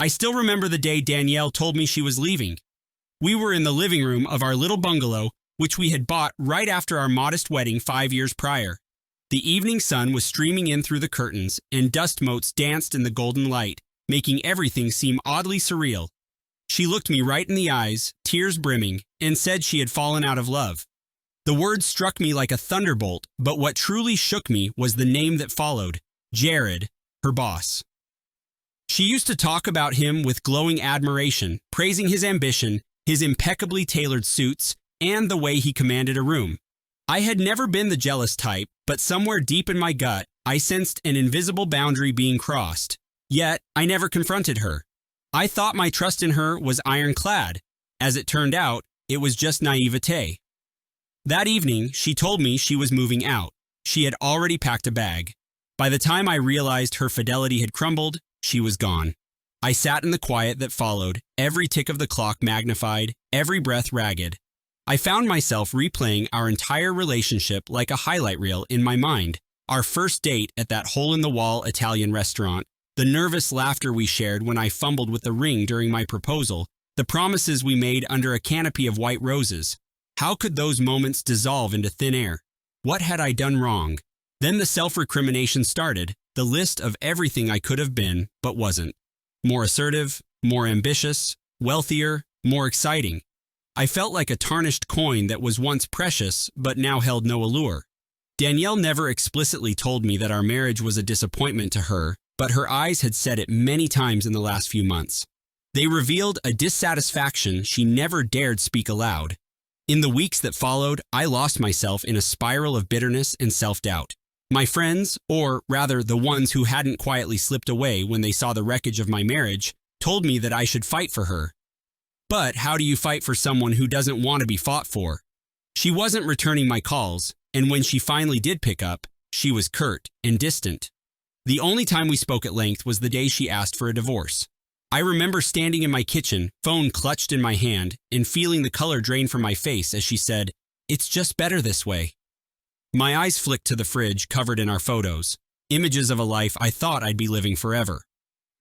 I still remember the day Danielle told me she was leaving. We were in the living room of our little bungalow, which we had bought right after our modest wedding 5 years prior. The evening sun was streaming in through the curtains, and dust motes danced in the golden light, making everything seem oddly surreal. She looked me right in the eyes, tears brimming, and said she had fallen out of love. The words struck me like a thunderbolt, but what truly shook me was the name that followed, Jared, her boss. She used to talk about him with glowing admiration, praising his ambition, his impeccably tailored suits, and the way he commanded a room. I had never been the jealous type, but somewhere deep in my gut, I sensed an invisible boundary being crossed. Yet, I never confronted her. I thought my trust in her was ironclad. As it turned out, it was just naivete. That evening, she told me she was moving out. She had already packed a bag. By the time I realized her fidelity had crumbled, she was gone. I sat in the quiet that followed, every tick of the clock magnified, every breath ragged. I found myself replaying our entire relationship like a highlight reel in my mind. Our first date at that hole-in-the-wall Italian restaurant, the nervous laughter we shared when I fumbled with the ring during my proposal, the promises we made under a canopy of white roses. How could those moments dissolve into thin air? What had I done wrong? Then the self-recrimination started, the list of everything I could have been, but wasn't. More assertive, more ambitious, wealthier, more exciting. I felt like a tarnished coin that was once precious, but now held no allure. Danielle never explicitly told me that our marriage was a disappointment to her, but her eyes had said it many times in the last few months. They revealed a dissatisfaction she never dared speak aloud. In the weeks that followed, I lost myself in a spiral of bitterness and self-doubt. My friends, or rather the ones who hadn't quietly slipped away when they saw the wreckage of my marriage, told me that I should fight for her. But how do you fight for someone who doesn't want to be fought for? She wasn't returning my calls, and when she finally did pick up, she was curt and distant. The only time we spoke at length was the day she asked for a divorce. I remember standing in my kitchen, phone clutched in my hand, and feeling the color drain from my face as she said, "It's just better this way." My eyes flicked to the fridge covered in our photos, images of a life I thought I'd be living forever.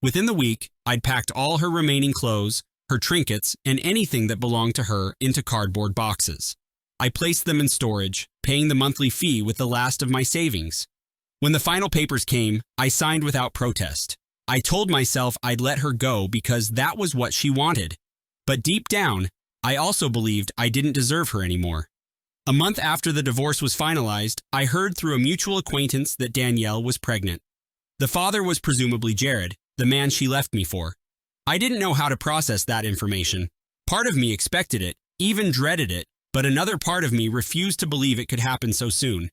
Within the week, I'd packed all her remaining clothes, her trinkets, and anything that belonged to her into cardboard boxes. I placed them in storage, paying the monthly fee with the last of my savings. When the final papers came, I signed without protest. I told myself I'd let her go because that was what she wanted. But deep down, I also believed I didn't deserve her anymore. A month after the divorce was finalized, I heard through a mutual acquaintance that Danielle was pregnant. The father was presumably Jared, the man she left me for. I didn't know how to process that information. Part of me expected it, even dreaded it, but another part of me refused to believe it could happen so soon.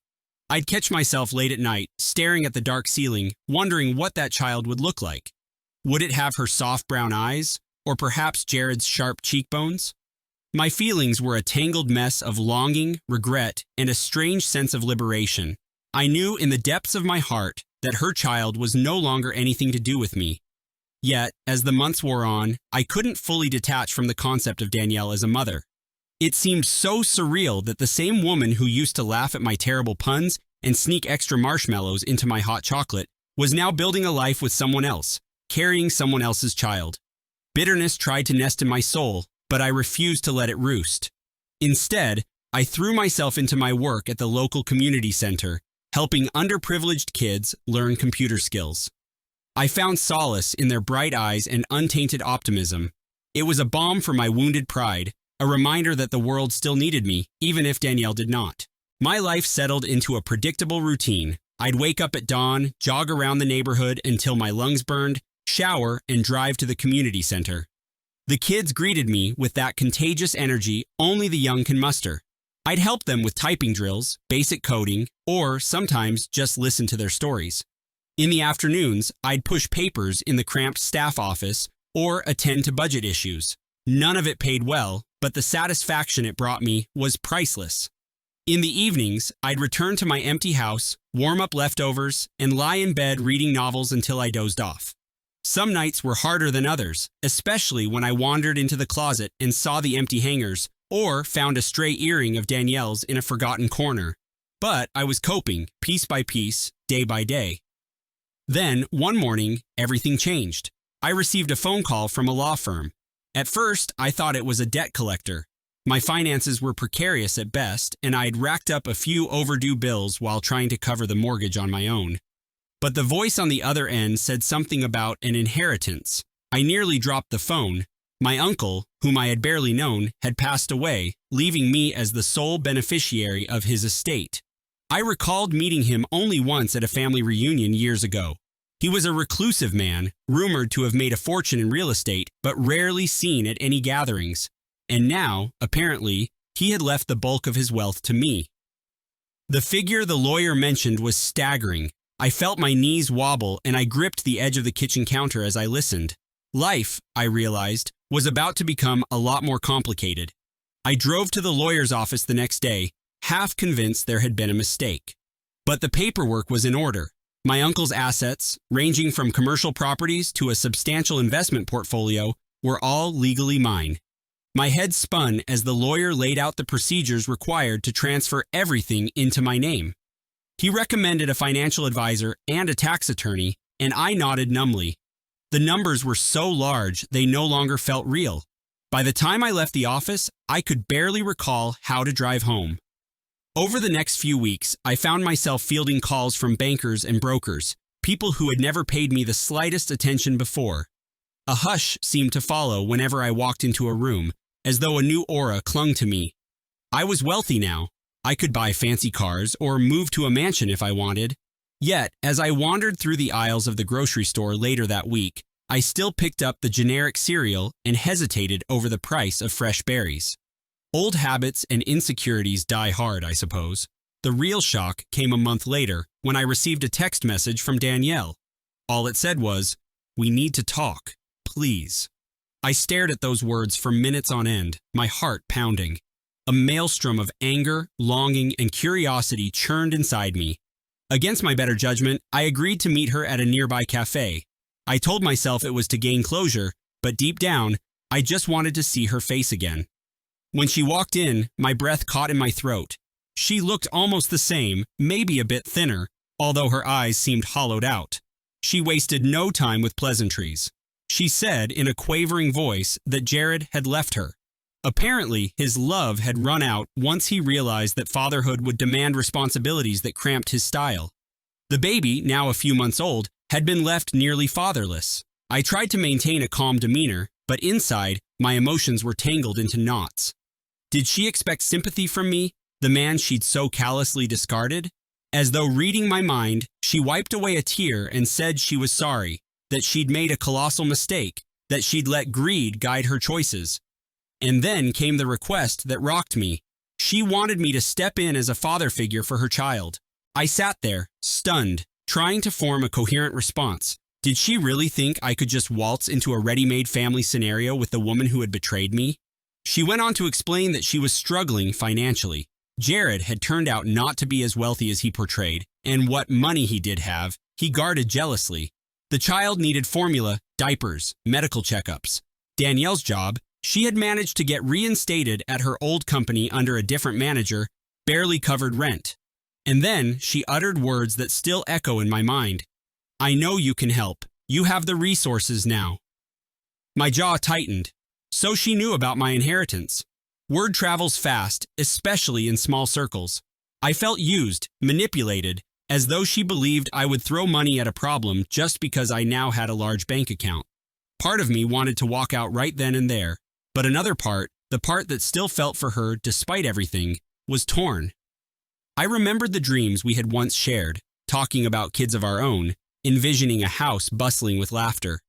I'd catch myself late at night, staring at the dark ceiling, wondering what that child would look like. Would it have her soft brown eyes, or perhaps Jared's sharp cheekbones? My feelings were a tangled mess of longing, regret, and a strange sense of liberation. I knew in the depths of my heart that her child was no longer anything to do with me. Yet, as the months wore on, I couldn't fully detach from the concept of Danielle as a mother. It seemed so surreal that the same woman who used to laugh at my terrible puns and sneak extra marshmallows into my hot chocolate was now building a life with someone else, carrying someone else's child. Bitterness tried to nest in my soul, but I refused to let it roost. Instead, I threw myself into my work at the local community center, helping underprivileged kids learn computer skills. I found solace in their bright eyes and untainted optimism. It was a balm for my wounded pride, a reminder that the world still needed me, even if Danielle did not. My life settled into a predictable routine. I'd wake up at dawn, jog around the neighborhood until my lungs burned, shower, and drive to the community center. The kids greeted me with that contagious energy only the young can muster. I'd help them with typing drills, basic coding, or sometimes just listen to their stories. In the afternoons, I'd push papers in the cramped staff office or attend to budget issues. None of it paid well, but the satisfaction it brought me was priceless. In the evenings, I'd return to my empty house, warm up leftovers, and lie in bed reading novels until I dozed off. Some nights were harder than others, especially when I wandered into the closet and saw the empty hangers, or found a stray earring of Danielle's in a forgotten corner. But I was coping, piece by piece, day by day. Then, one morning, everything changed. I received a phone call from a law firm. At first, I thought it was a debt collector. My finances were precarious at best, and I had racked up a few overdue bills while trying to cover the mortgage on my own. But the voice on the other end said something about an inheritance. I nearly dropped the phone. My uncle, whom I had barely known, had passed away, leaving me as the sole beneficiary of his estate. I recalled meeting him only once at a family reunion years ago. He was a reclusive man, rumored to have made a fortune in real estate, but rarely seen at any gatherings. And now, apparently, he had left the bulk of his wealth to me. The figure the lawyer mentioned was staggering. I felt my knees wobble, and I gripped the edge of the kitchen counter as I listened. Life, I realized, was about to become a lot more complicated. I drove to the lawyer's office the next day, half convinced there had been a mistake. But the paperwork was in order. My uncle's assets, ranging from commercial properties to a substantial investment portfolio, were all legally mine. My head spun as the lawyer laid out the procedures required to transfer everything into my name. He recommended a financial advisor and a tax attorney, and I nodded numbly. The numbers were so large they no longer felt real. By the time I left the office, I could barely recall how to drive home. Over the next few weeks, I found myself fielding calls from bankers and brokers, people who had never paid me the slightest attention before. A hush seemed to follow whenever I walked into a room, as though a new aura clung to me. I was wealthy now. I could buy fancy cars or move to a mansion if I wanted. Yet, as I wandered through the aisles of the grocery store later that week, I still picked up the generic cereal and hesitated over the price of fresh berries. Old habits and insecurities die hard, I suppose. The real shock came a month later when I received a text message from Danielle. All it said was, "We need to talk, please." I stared at those words for minutes on end, my heart pounding. A maelstrom of anger, longing, and curiosity churned inside me. Against my better judgment, I agreed to meet her at a nearby cafe. I told myself it was to gain closure, but deep down, I just wanted to see her face again. When she walked in, my breath caught in my throat. She looked almost the same, maybe a bit thinner, although her eyes seemed hollowed out. She wasted no time with pleasantries. She said in a quavering voice that Jared had left her. Apparently, his love had run out once he realized that fatherhood would demand responsibilities that cramped his style. The baby, now a few months old, had been left nearly fatherless. I tried to maintain a calm demeanor, but inside, my emotions were tangled into knots. Did she expect sympathy from me, the man she'd so callously discarded? As though reading my mind, she wiped away a tear and said she was sorry, that she'd made a colossal mistake, that she'd let greed guide her choices. And then came the request that rocked me. She wanted me to step in as a father figure for her child. I sat there, stunned, trying to form a coherent response. Did she really think I could just waltz into a ready-made family scenario with the woman who had betrayed me? She went on to explain that she was struggling financially. Jared had turned out not to be as wealthy as he portrayed, and what money he did have, he guarded jealously. The child needed formula, diapers, medical checkups. Danielle's job, she had managed to get reinstated at her old company under a different manager, barely covered rent. And then she uttered words that still echo in my mind. "I know you can help. You have the resources now." My jaw tightened. So she knew about my inheritance. Word travels fast, especially in small circles. I felt used, manipulated, as though she believed I would throw money at a problem just because I now had a large bank account. Part of me wanted to walk out right then and there, but another part, the part that still felt for her despite everything, was torn. I remembered the dreams we had once shared, talking about kids of our own, envisioning a house bustling with laughter.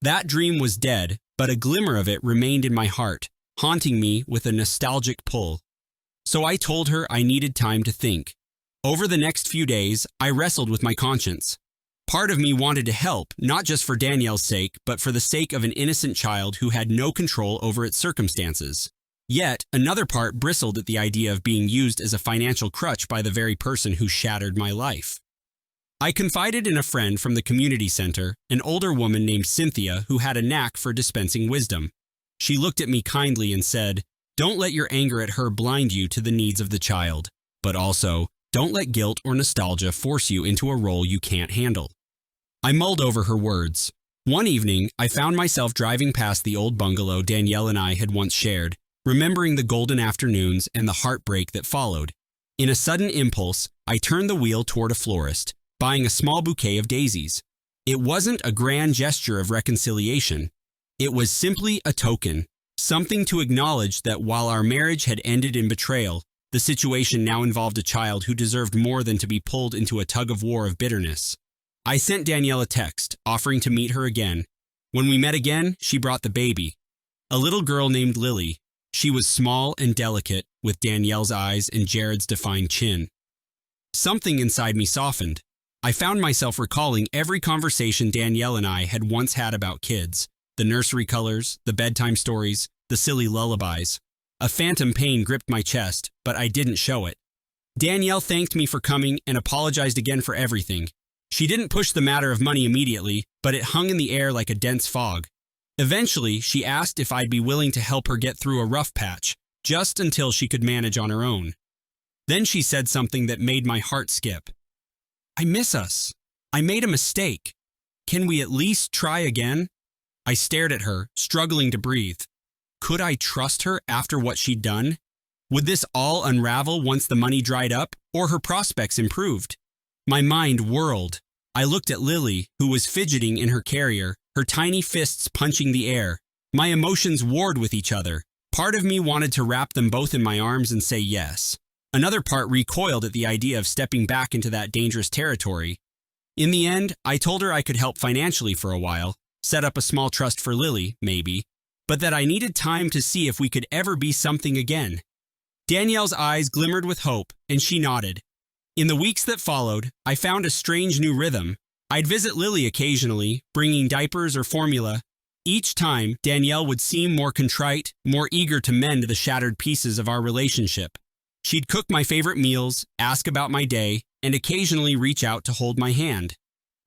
That dream was dead, but a glimmer of it remained in my heart, haunting me with a nostalgic pull. So I told her I needed time to think. Over the next few days, I wrestled with my conscience. Part of me wanted to help, not just for Danielle's sake, but for the sake of an innocent child who had no control over its circumstances. Yet, another part bristled at the idea of being used as a financial crutch by the very person who shattered my life. I confided in a friend from the community center, an older woman named Cynthia who had a knack for dispensing wisdom. She looked at me kindly and said, "Don't let your anger at her blind you to the needs of the child, but also, don't let guilt or nostalgia force you into a role you can't handle." I mulled over her words. One evening, I found myself driving past the old bungalow Danielle and I had once shared, remembering the golden afternoons and the heartbreak that followed. In a sudden impulse, I turned the wheel toward a florist, buying a small bouquet of daisies. It wasn't a grand gesture of reconciliation. It was simply a token, something to acknowledge that while our marriage had ended in betrayal, the situation now involved a child who deserved more than to be pulled into a tug-of-war of bitterness. I sent Danielle a text, offering to meet her again. When we met again, she brought the baby, a little girl named Lily. She was small and delicate, with Danielle's eyes and Jared's defined chin. Something inside me softened. I found myself recalling every conversation Danielle and I had once had about kids, the nursery colors, the bedtime stories, the silly lullabies. A phantom pain gripped my chest, but I didn't show it. Danielle thanked me for coming and apologized again for everything. She didn't push the matter of money immediately, but it hung in the air like a dense fog. Eventually, she asked if I'd be willing to help her get through a rough patch, just until she could manage on her own. Then she said something that made my heart skip. "I miss us. I made a mistake. Can we at least try again?" I stared at her, struggling to breathe. Could I trust her after what she'd done? Would this all unravel once the money dried up, or her prospects improved? My mind whirled. I looked at Lily, who was fidgeting in her carrier, her tiny fists punching the air. My emotions warred with each other. Part of me wanted to wrap them both in my arms and say yes. Another part recoiled at the idea of stepping back into that dangerous territory. In the end, I told her I could help financially for a while, set up a small trust for Lily, maybe, but that I needed time to see if we could ever be something again. Danielle's eyes glimmered with hope, and she nodded. In the weeks that followed, I found a strange new rhythm. I'd visit Lily occasionally, bringing diapers or formula. Each time, Danielle would seem more contrite, more eager to mend the shattered pieces of our relationship. She'd cook my favorite meals, ask about my day, and occasionally reach out to hold my hand.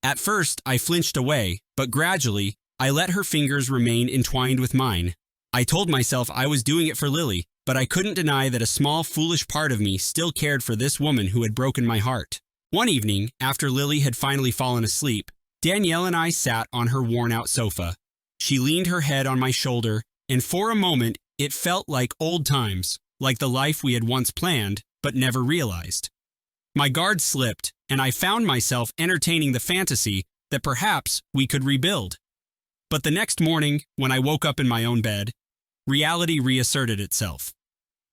At first, I flinched away, but gradually, I let her fingers remain entwined with mine. I told myself I was doing it for Lily, but I couldn't deny that a small, foolish part of me still cared for this woman who had broken my heart. One evening, after Lily had finally fallen asleep, Danielle and I sat on her worn-out sofa. She leaned her head on my shoulder, and for a moment, it felt like old times, like the life we had once planned, but never realized. My guard slipped, and I found myself entertaining the fantasy that perhaps we could rebuild. But the next morning, when I woke up in my own bed, reality reasserted itself.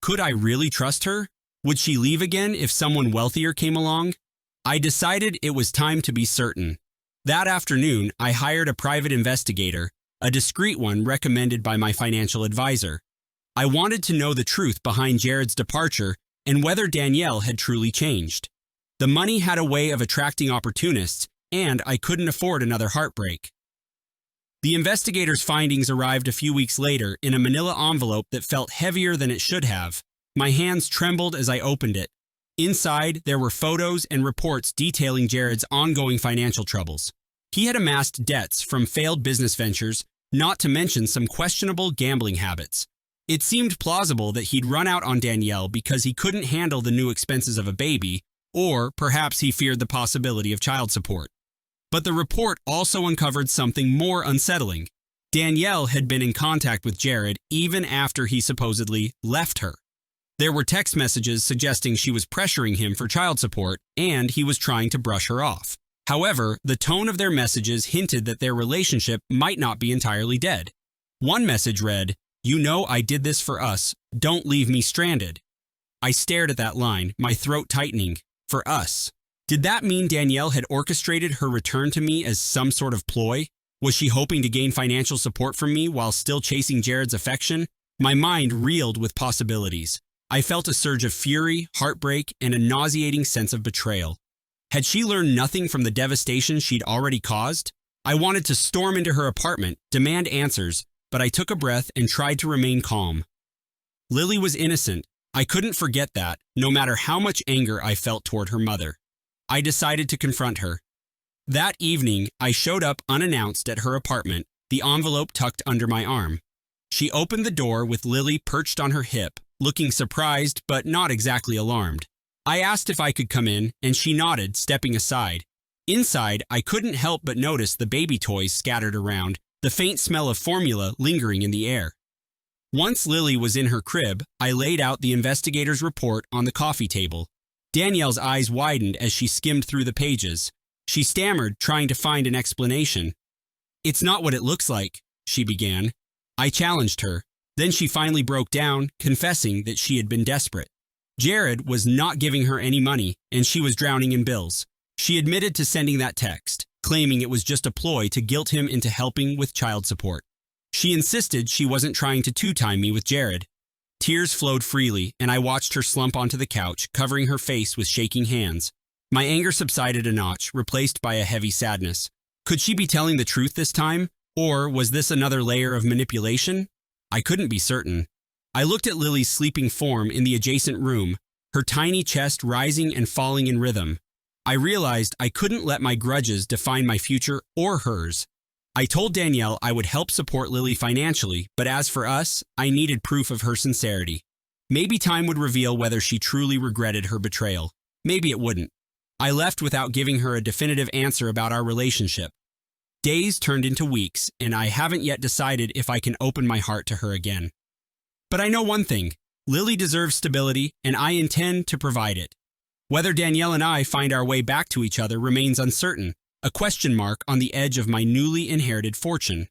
Could I really trust her? Would she leave again if someone wealthier came along? I decided it was time to be certain. That afternoon, I hired a private investigator, a discreet one recommended by my financial advisor. I wanted to know the truth behind Jared's departure and whether Danielle had truly changed. The money had a way of attracting opportunists, and I couldn't afford another heartbreak. The investigator's findings arrived a few weeks later in a manila envelope that felt heavier than it should have. My hands trembled as I opened it. Inside, there were photos and reports detailing Jared's ongoing financial troubles. He had amassed debts from failed business ventures, not to mention some questionable gambling habits. It seemed plausible that he'd run out on Danielle because he couldn't handle the new expenses of a baby, or perhaps he feared the possibility of child support. But the report also uncovered something more unsettling. Danielle had been in contact with Jared even after he supposedly left her. There were text messages suggesting she was pressuring him for child support, and he was trying to brush her off. However, the tone of their messages hinted that their relationship might not be entirely dead. One message read, "You know I did this for us. Don't leave me stranded." I stared at that line, my throat tightening. For us. Did that mean Danielle had orchestrated her return to me as some sort of ploy? Was she hoping to gain financial support from me while still chasing Jared's affection? My mind reeled with possibilities. I felt a surge of fury, heartbreak, and a nauseating sense of betrayal. Had she learned nothing from the devastation she'd already caused? I wanted to storm into her apartment, demand answers, but I took a breath and tried to remain calm. Lily was innocent. I couldn't forget that, no matter how much anger I felt toward her mother. I decided to confront her. That evening, I showed up unannounced at her apartment, the envelope tucked under my arm. She opened the door with Lily perched on her hip, looking surprised but not exactly alarmed. I asked if I could come in, and she nodded, stepping aside. Inside, I couldn't help but notice the baby toys scattered around, the faint smell of formula lingering in the air. Once Lily was in her crib, I laid out the investigator's report on the coffee table. Danielle's eyes widened as she skimmed through the pages. She stammered, trying to find an explanation. "It's not what it looks like," she began. I challenged her. Then she finally broke down, confessing that she had been desperate. Jared was not giving her any money, and she was drowning in bills. She admitted to sending that text, claiming it was just a ploy to guilt him into helping with child support. She insisted she wasn't trying to two-time me with Jared. Tears flowed freely, and I watched her slump onto the couch, covering her face with shaking hands. My anger subsided a notch, replaced by a heavy sadness. Could she be telling the truth this time? Or was this another layer of manipulation? I couldn't be certain. I looked at Lily's sleeping form in the adjacent room, her tiny chest rising and falling in rhythm. I realized I couldn't let my grudges define my future or hers. I told Danielle I would help support Lily financially, but as for us, I needed proof of her sincerity. Maybe time would reveal whether she truly regretted her betrayal. Maybe it wouldn't. I left without giving her a definitive answer about our relationship. Days turned into weeks, and I haven't yet decided if I can open my heart to her again. But I know one thing. Lily deserves stability, and I intend to provide it. Whether Danielle and I find our way back to each other remains uncertain, a question mark on the edge of my newly inherited fortune.